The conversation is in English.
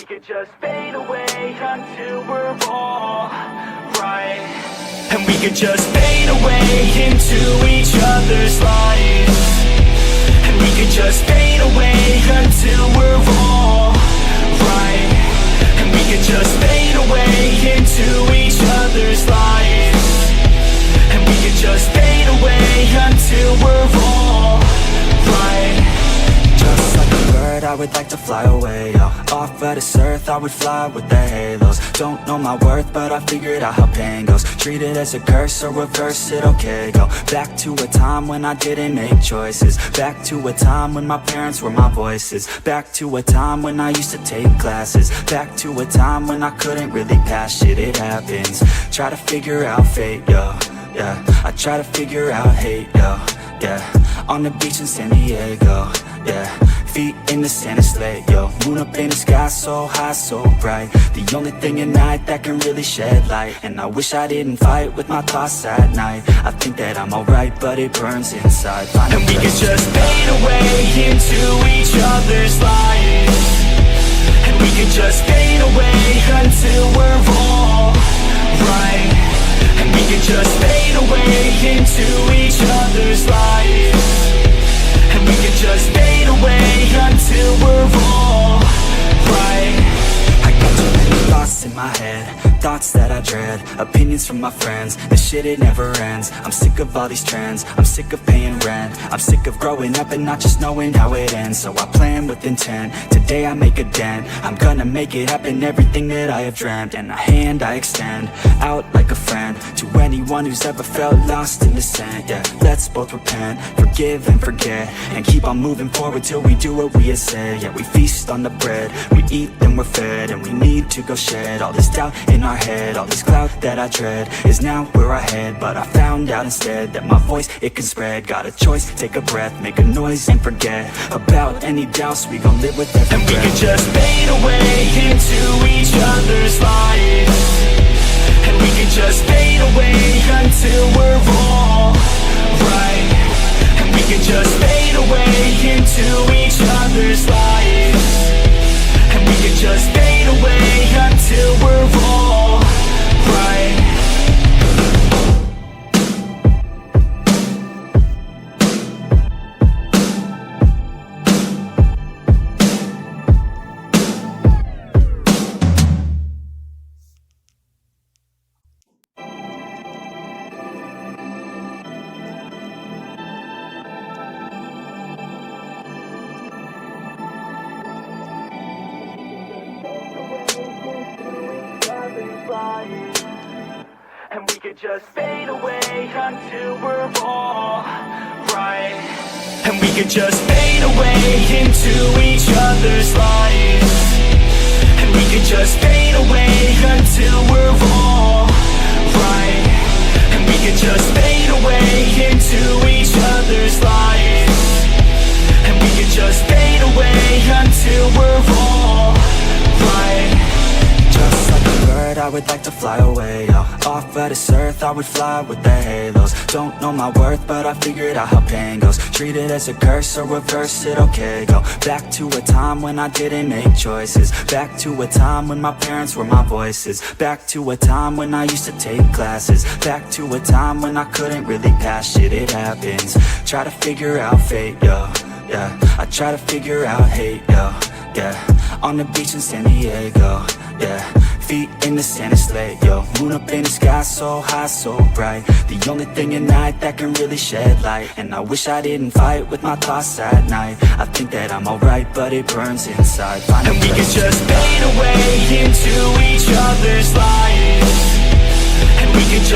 could just fade away until we're all right. And we could just fade away into each other's lives. And we could just fade away until we're all right. And we could just fade away into each other's lives. And we could just fade away until we're all right. Just like a bird, I would like to fly away, yo. Off of this earth, I would fly with the halos. Don't know my worth, but I figured out how pain goes. Treat it as a curse or reverse it, okay, go back to a time when I didn't make choices. Back to a time when my parents were my voices. Back to a time when I used to take classes. Back to a time when I couldn't really pass shit, it happens. Try to figure out fate, yo, yeah. I try to figure out hate, yo, yeah. On the beach in San Diego, yeah. Feet in the sand, it's late, yo. Moon up in the sky, so high, so bright. The only thing at night that can really shed light. And I wish I didn't fight with my thoughts at night. I think that I'm alright, but it burns inside. And we could just fade away into each other's lives. And we could just fade away until we're all right. And we could just fade away into each other's lives. And we could just fade away until we're all right. I got too many thoughts in my head, thoughts that I dread, opinions from my friends. This shit, it never ends. I'm sick of all these trends, I'm sick of paying rent. I'm sick of growing up and not just knowing how it ends. So I plan with intent, today I make a dent. I'm gonna make it happen, everything that I have dreamt. And a hand I extend, out like a friend, to anyone who's ever felt lost in the sand. Yeah, let's both repent, forgive and forget, and keep on moving forward till we do what we had said. Yeah, we feast on the bread, we eat then we're fed. And we need to go shed all this doubt in our head. All this cloud that I dread is now where I head. But I found out instead that my voice, it can spread. Got a choice, take a breath, make a noise and forget about any doubts. We gon' live with every breath. And we could just fade away into each other's lives. And we could just fade away until we're all right. And we could just fade away into each other's lives. And we could just fade away until we're all right. And we could just fade away until we're all right. And we could just fade away into each other's lives. And we could just fade away until we're all right. And we could just fade away into each other's lives. And we could just fade away until we're all right. Just like a bird, I would like to fly away, yo. Off of this earth, I would fly with the halos. Don't know my worth, but I figured out how pain goes. Treat it as a curse or reverse it, okay, go back to a time when I didn't make choices. Back to a time when my parents were my voices. Back to a time when I used to take classes. Back to a time when I couldn't really pass shit, it happens. Try to figure out fate, yo, yeah. I try to figure out hate, yo, yeah. On the beach in San Diego, yeah. Feet in the sand, it's late, yo. Moon up in the sky, so high, so bright. The only thing at night that can really shed light. And I wish I didn't fight with my thoughts at night. I think that I'm alright, but it burns inside. And we could just fade away into each other's lives. And we could just